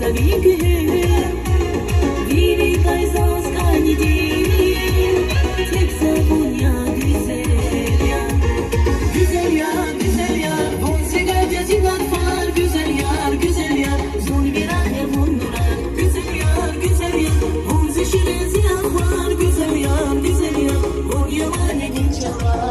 Sabik Dili kaysos kanidin Tek sabun ya güzel ya. Güzel ya, güzel ya. Bonse gölge zigat far. Güzel ya, güzel ya. Zon virane bundura. Güzel ya, güzel ya. Bonse şirezi ya far. Güzel ya, güzel ya. O yavane dinçava.